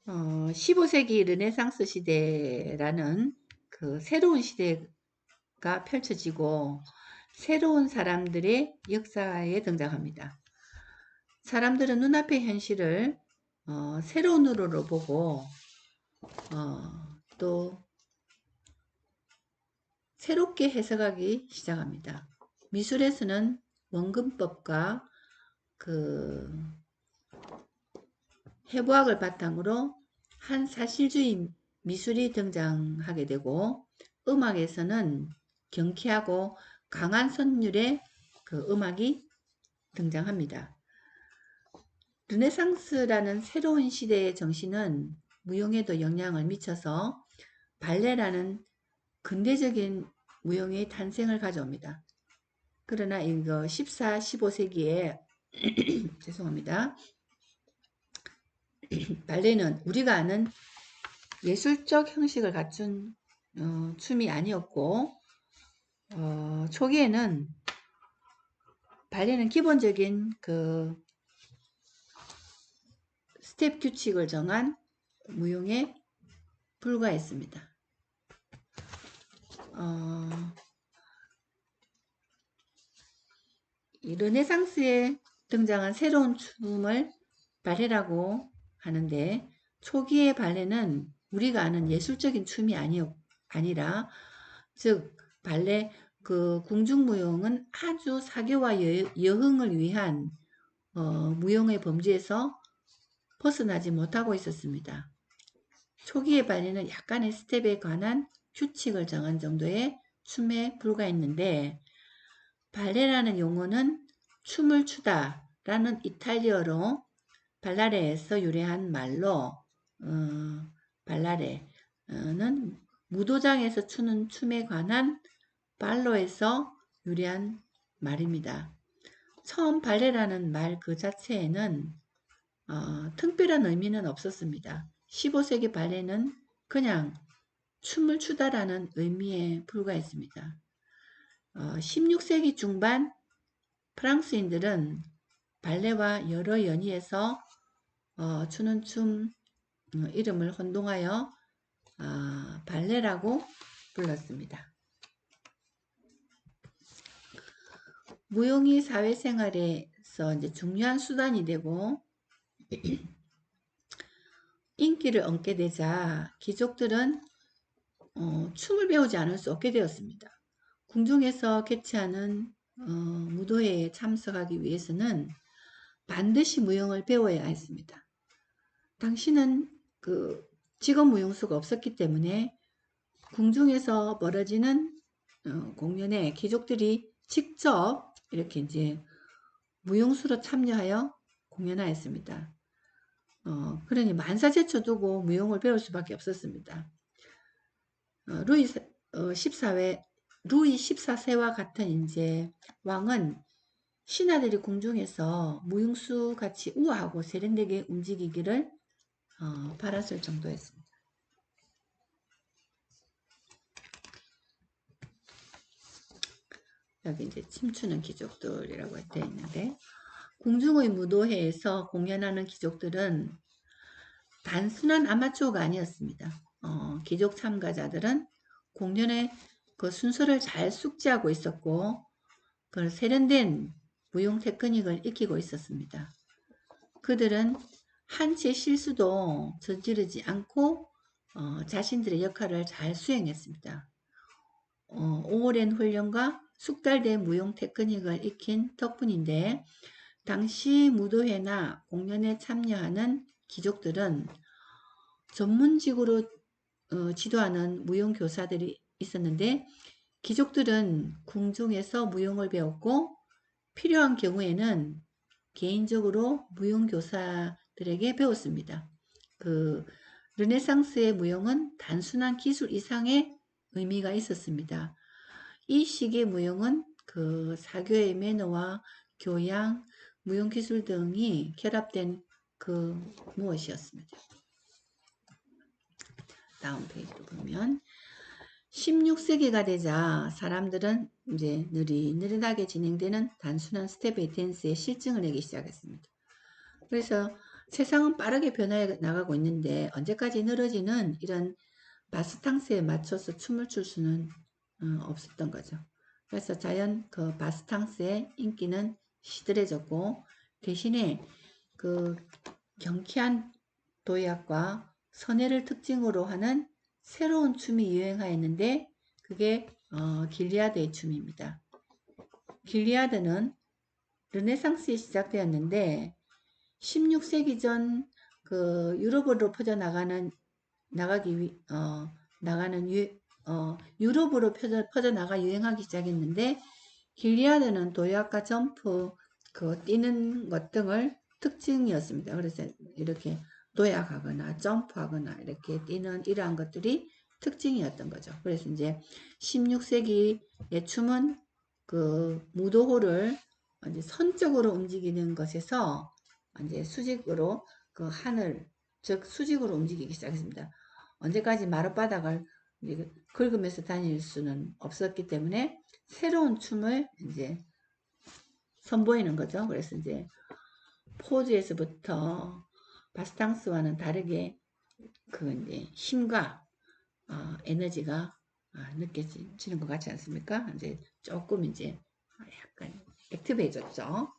15세기 르네상스 시대라는 그 새로운 시대가 펼쳐지고 새로운 사람들의 역사에 등장합니다. 사람들은 눈앞의 현실을 새로운 눈으로 보고 또 새롭게 해석하기 시작합니다. 미술에서는 원근법과 그 해부학을 바탕으로 한 사실주의 미술이 등장하게 되고, 음악에서는 경쾌하고 강한 선율의 그 음악이 등장합니다. 르네상스라는 새로운 시대의 정신은 무용에도 영향을 미쳐서 발레라는 근대적인 무용의 탄생을 가져옵니다. 그러나 이거 14, 15세기에 죄송합니다. 발레는 우리가 아는 예술적 형식을 갖춘 춤이 아니었고, 초기에는 발레는 기본적인 그 스텝 규칙을 정한 무용에 불과했습니다. 이 르네상스에 등장한 새로운 춤을 발레라고 하는데, 초기의 발레는 우리가 아는 예술적인 춤이 아니라, 즉 발레 그 궁중무용은 아주 사교와 여흥을 위한 무용의 범주에서 벗어나지 못하고 있었습니다. 초기의 발레는 약간의 스텝에 관한 규칙을 정한 정도의 춤에 불과했는데, 발레라는 용어는 춤을 추다 라는 이탈리어로 발라레에서 유래한 말로, 발라레는 무도장에서 추는 춤에 관한 발로에서 유래한 말입니다. 처음 발레라는 말 그 자체에는 특별한 의미는 없었습니다. 15세기 발레는 그냥 춤을 추다라는 의미에 불과했습니다. 16세기 중반 프랑스인들은 발레와 여러 연희에서 추는 춤 이름을 혼동하여 발레라고 불렀습니다. 무용이 사회생활에서 이제 중요한 수단이 되고 인기를 얻게 되자 귀족들은 춤을 배우지 않을 수 없게 되었습니다. 궁중에서 개최하는 무도회에 참석하기 위해서는 반드시 무용을 배워야 했습니다. 당시는 그 직업 무용수가 없었기 때문에 궁중에서 벌어지는 공연에 귀족들이 직접 이렇게 이제 무용수로 참여하여 공연하였습니다. 그러니 만사제쳐 두고 무용을 배울 수밖에 없었습니다. 루이 14세와 같은 이제 왕은 신하들이 궁중에서 무용수 같이 우아하고 세련되게 움직이기를 바랐을 정도였습니다. 여기 이제 춤추는 귀족들이라고 되어 있는데, 궁중의 무도회에서 공연하는 귀족들은 단순한 아마추어가 아니었습니다. 귀족 참가자들은 공연의 그 순서를 잘 숙지하고 있었고, 그 세련된 무용 테크닉을 익히고 있었습니다. 그들은 한 채 실수도 저지르지 않고 자신들의 역할을 잘 수행했습니다. 오랜 훈련과 숙달된 무용 테크닉을 익힌 덕분인데, 당시 무도회나 공연에 참여하는 귀족들은 전문직으로 지도하는 무용교사들이 있었는데, 귀족들은 궁중에서 무용을 배웠고 필요한 경우에는 개인적으로 무용교사들에게 배웠습니다. 그 르네상스의 무용은 단순한 기술 이상의 의미가 있었습니다. 이 시기의 무용은 그 사교의 매너와 교양, 무용기술 등이 결합된 그 무엇이었습니다. 다음 페이지로 보면 16세기가 되자 사람들은 이제 느릿느릿하게 진행되는 단순한 스텝의 댄스에 실증을 내기 시작했습니다. 그래서 세상은 빠르게 변화해 나가고 있는데 언제까지 늘어지는 이런 바스탕스에 맞춰서 춤을 출 수는 없었던 거죠. 그래서 자연 그 바스탕스의 인기는 시들해졌고 대신에 그 경쾌한 도약과 선회를 특징으로 하는 새로운 춤이 유행하였는데 그게 길리아드의 춤입니다. 길리아드는 르네상스에 시작되었는데 16세기 전 그 유럽으로 유럽으로 퍼져나가 유행하기 시작했는데 길리아드는 도약과 점프, 그 뛰는 것 등을 특징이었습니다. 그래서 이렇게 도약하거나 점프하거나 이렇게 뛰는 이러한 것들이 특징이었던 거죠. 그래서 이제 16세기의 춤은 그 무도호를 이제 선적으로 움직이는 것에서 이제 수직으로 그 하늘, 즉 수직으로 움직이기 시작했습니다. 언제까지 마룻바닥을 긁으면서 다닐 수는 없었기 때문에 새로운 춤을 이제 선보이는 거죠. 그래서 이제 포즈에서부터 바스탕스와는 다르게 그 이제 힘과 에너지가 느껴지는 것 같지 않습니까? 이제 조금 이제 약간 액티브해졌죠.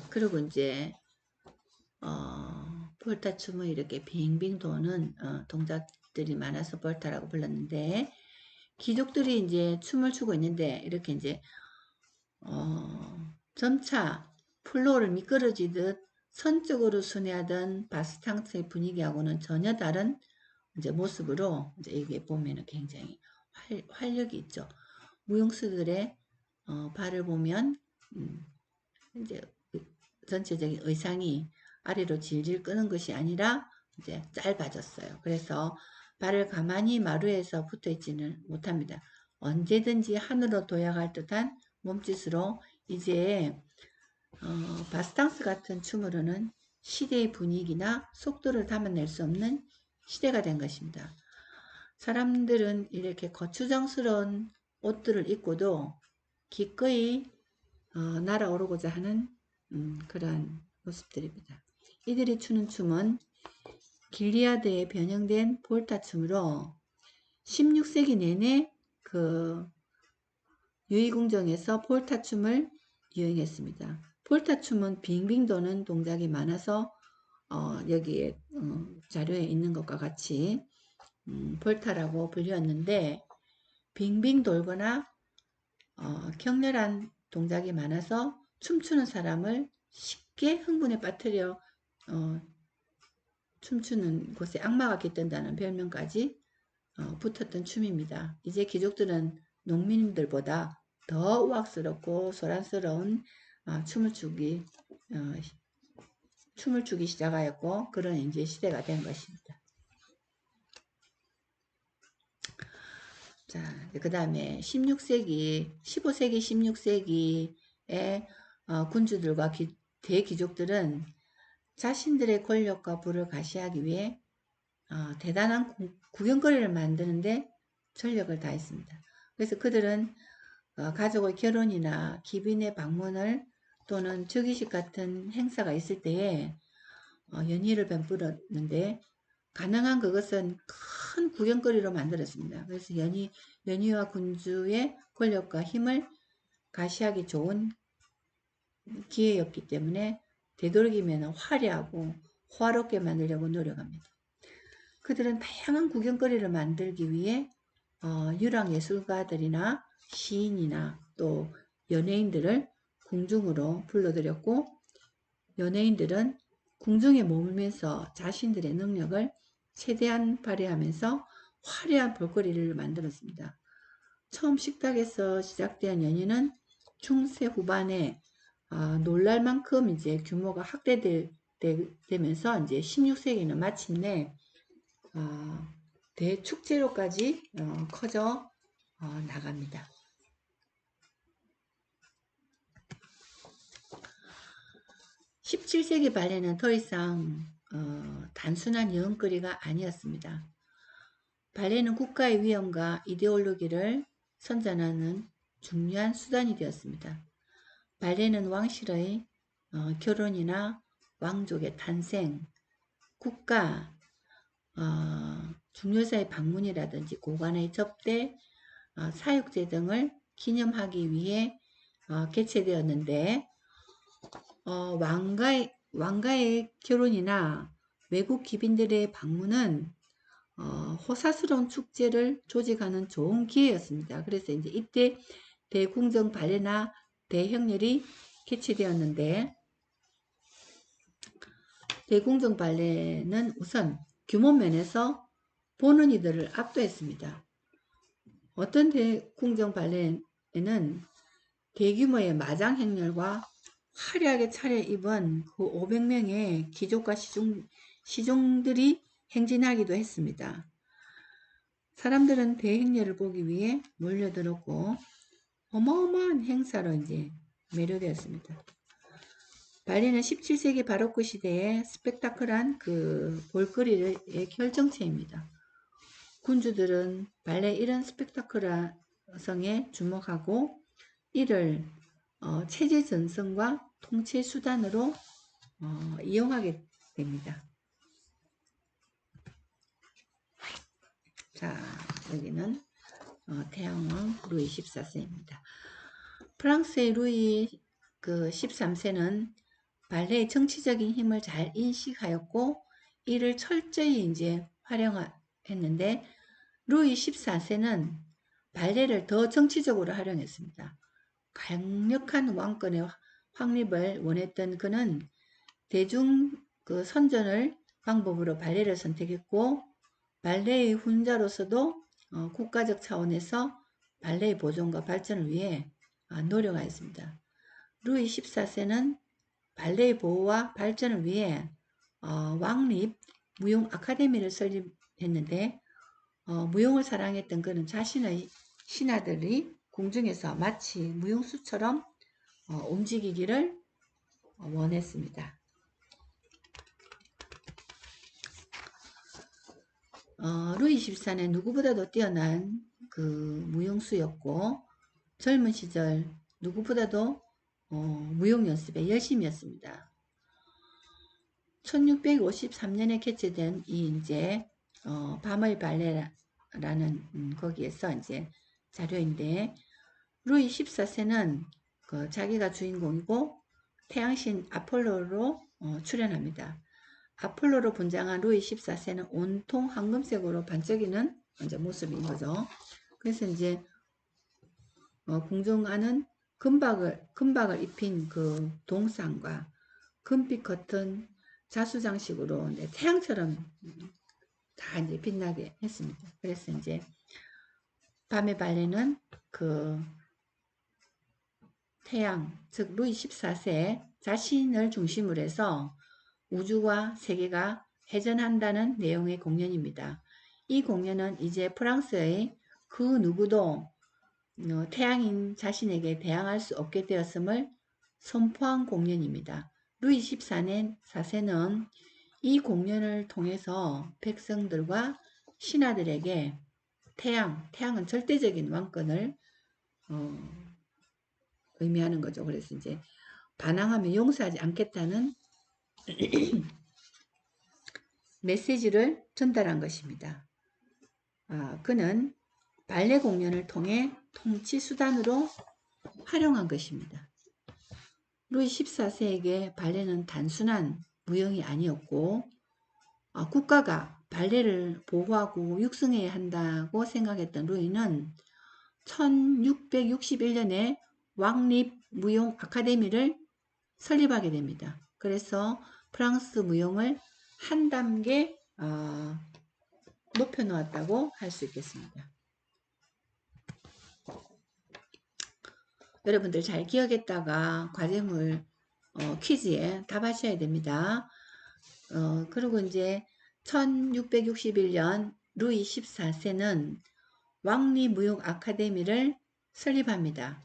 그리고 이제 볼타 춤은 이렇게 빙빙 도는 동작들이 많아서 볼타라고 불렀는데 귀족들이 이제 춤을 추고 있는데 이렇게 이제 점차 플로어를 미끄러지듯 선적으로 순회하던 바스탕스의 분위기하고는 전혀 다른 이제 모습으로 이제 이게 보면은 굉장히 활력이 있죠. 무용수들의 발을 보면 이제 전체적인 의상이 아래로 질질 끄는 것이 아니라 이제 짧아졌어요. 그래서 발을 가만히 마루에서 붙어 있지는 못합니다. 언제든지 하늘로 도약할 듯한 몸짓으로 이제 바스탕스 같은 춤으로는 시대의 분위기나 속도를 담아낼 수 없는 시대가 된 것입니다. 사람들은 이렇게 거추장스러운 옷들을 입고도 기꺼이 날아오르고자 하는 그러한 모습들입니다. 이들이 추는 춤은 길리아드에 변형된 볼타 춤으로 16세기 내내 그 유이궁정에서 볼타 춤을 유행했습니다. 볼타 춤은 빙빙 도는 동작이 많아서 여기에 자료에 있는 것과 같이 볼타라고 불렸는데 빙빙 돌거나 격렬한 동작이 많아서 춤추는 사람을 쉽게 흥분에 빠뜨려 춤추는 곳에 악마가 깃든다는 별명까지 붙었던 춤입니다. 이제 귀족들은 농민들보다 더 우악스럽고 소란스러운 춤을 추기 시작하였고 그런 이제 시대가 된 것입니다. 자, 그 다음에 15세기, 16세기의 군주들과 대귀족들은 자신들의 권력과 부를 가시하기 위해 대단한 구경거리를 만드는데 전력을 다했습니다. 그래서 그들은 가족의 결혼이나 기빈의 방문을 또는 즉위식 같은 행사가 있을 때에 연희를 베풀었는데 가능한 그것은 큰 구경거리로 만들었습니다. 그래서 연희와 군주의 권력과 힘을 가시하기 좋은 기회였기 때문에 되도록이면 화려하고 호화롭게 만들려고 노력합니다. 그들은 다양한 구경거리를 만들기 위해 유랑예술가들이나 시인이나 또 연예인들을 궁중으로 불러들였고 연예인들은 궁중에 머물면서 자신들의 능력을 최대한 발휘하면서 화려한 볼거리를 만들었습니다. 처음 식탁에서 시작된 연희는 중세 후반에 놀랄 만큼 이제 규모가 확대되면서 이제 16세기는 마침내 대축제로까지 커져 나갑니다. 17세기 발레는 더 이상 단순한 여흥거리가 아니었습니다. 발레는 국가의 위엄과 이데올로기를 선전하는 중요한 수단이 되었습니다. 발레는 왕실의 결혼이나 왕족의 탄생, 국가, 중요사의 방문이라든지 고관의 접대, 사육제 등을 기념하기 위해 개최되었는데 왕가의 결혼이나 외국 귀빈들의 방문은 호사스러운 축제를 조직하는 좋은 기회였습니다. 그래서 이제 이때 대궁정 발레나 대형렬이 개최되었는데 대궁정 발레는 우선 규모 면에서 보는 이들을 압도했습니다. 어떤 대궁정 발레에는 대규모의 마장 행렬과 화려하게 차려입은 그 500명의 귀족과 시종들이 행진하기도 했습니다. 사람들은 대행렬을 보기 위해 몰려들었고 어마어마한 행사로 이제 매료되었습니다. 발레는 17세기 바로크 시대의 스펙타클한 그 볼거리의 결정체입니다. 군주들은 발레 이런 스펙타클성에 주목하고 이를 체제 전선과 통치 수단으로 이용하게 됩니다. 자, 여기는 태양왕 루이 14세입니다. 프랑스의 루이 그 13세는 발레의 정치적인 힘을 잘 인식하였고 이를 철저히 이제 활용했는데 루이 14세는 발레를 더 정치적으로 활용했습니다. 강력한 왕권의 확립을 원했던 그는 대중 그 선전을 방법으로 발레를 선택했고 발레의 훈자로서도 국가적 차원에서 발레의 보존과 발전을 위해 노력하였습니다. 루이 14세는 발레의 보호와 발전을 위해 왕립 무용 아카데미를 설립했는데 무용을 사랑했던 그는 자신의 신하들이 궁중에서 마치 무용수처럼 움직이기를 원했습니다. 루이 14는 누구보다도 뛰어난 그 무용수였고 젊은 시절 누구보다도 무용 연습에 열심이었습니다. 1653년에 개최된 이 이제 밤의 발레라는 거기에서 이제 자료인데 루이 14세는 그 자기가 주인공이고 태양신 아폴로로 출연합니다. 아폴로로 분장한 루이 14세는 온통 황금색으로 반짝이는 이제 모습인 거죠. 그래서 이제 궁중 안은 금박을 입힌 그 동상과 금빛 같은 자수장식으로 태양처럼 다 이제 빛나게 했습니다. 그래서 이제 밤의 발레는 그 태양, 즉 루이 14세 자신을 중심으로 해서 우주와 세계가 회전한다는 내용의 공연입니다. 이 공연은 이제 프랑스의 그 누구도 태양인 자신에게 대항할 수 없게 되었음을 선포한 공연입니다. 루이 14세는 이 공연을 통해서 백성들과 신하들에게 태양은 절대적인 왕권을 의미하는 거죠. 그래서 이제 반항하면 용서하지 않겠다는 메시지를 전달한 것입니다. 그는 발레 공연을 통해 통치 수단으로 활용한 것입니다. 루이 14세에게 발레는 단순한 무용이 아니었고 국가가 발레를 보호하고 육성해야 한다고 생각했던 루이는 1661년에 왕립 무용 아카데미를 설립하게 됩니다. 그래서 프랑스 무용을 한 단계 높여 놓았다고 할 수 있겠습니다. 여러분들 잘 기억했다가 과제물 퀴즈에 답하셔야 됩니다. 그리고 이제 1661년 루이 14세는 왕립무용 아카데미를 설립합니다.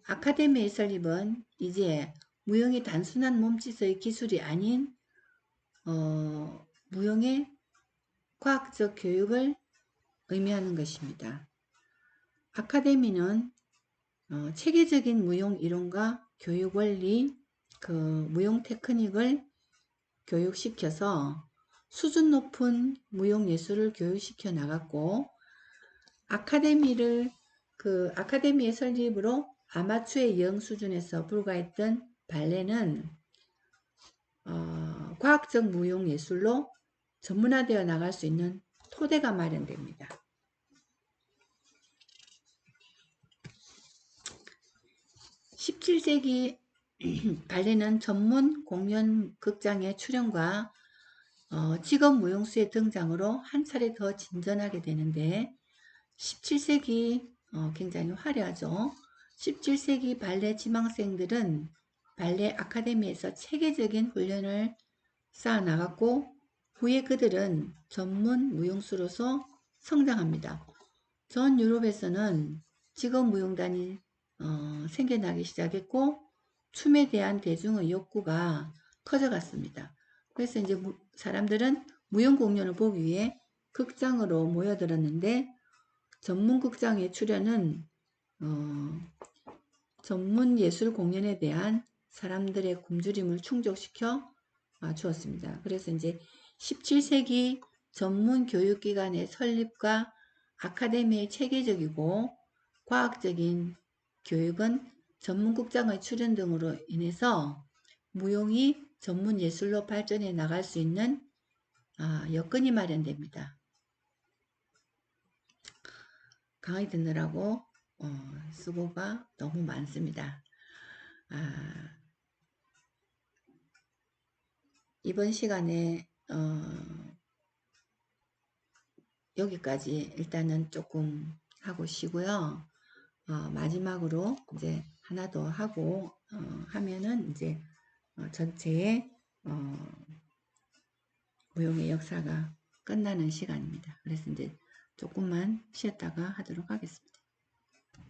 아카데미의 설립은 이제 무용이 단순한 몸짓의 기술이 아닌 무용의 과학적 교육을 의미하는 것입니다. 아카데미는 체계적인 무용 이론과 교육 원리, 그 무용 테크닉을 교육시켜서 수준 높은 무용 예술을 교육시켜 나갔고, 아카데미의 설립으로 아마추어의 영 수준에서 불과했던 발레는 과학적 무용 예술로 전문화되어 나갈 수 있는 토대가 마련됩니다. 17세기 발레는 전문 공연 극장의 출연과 직업 무용수의 등장으로 한 차례 더 진전하게 되는데, 17세기 굉장히 화려하죠. 17세기 발레 지망생들은 발레 아카데미에서 체계적인 훈련을 쌓아 나갔고, 후에 그들은 전문 무용수로서 성장합니다. 전 유럽에서는 직업 무용단이 생겨나기 시작했고, 춤에 대한 대중의 욕구가 커져갔습니다. 그래서 이제 사람들은 무용 공연을 보기 위해 극장으로 모여들었는데, 전문 극장의 출연은 전문 예술 공연에 대한 사람들의 굶주림을 충족시켜 주었습니다. 그래서 이제 17세기 전문 교육기관의 설립과 아카데미의 체계적이고 과학적인 교육은 전문극장의 출연 등으로 인해서 무용이 전문 예술로 발전해 나갈 수 있는 여건이 마련됩니다. 강의 듣느라고 수고가 너무 많습니다. 이번 시간에 여기까지 일단은 조금 하고 쉬고요. 마지막으로 이제 하나 더 하고 하면은 이제 전체의 무용의 역사가 끝나는 시간입니다. 그래서 이제 조금만 쉬었다가 하도록 하겠습니다.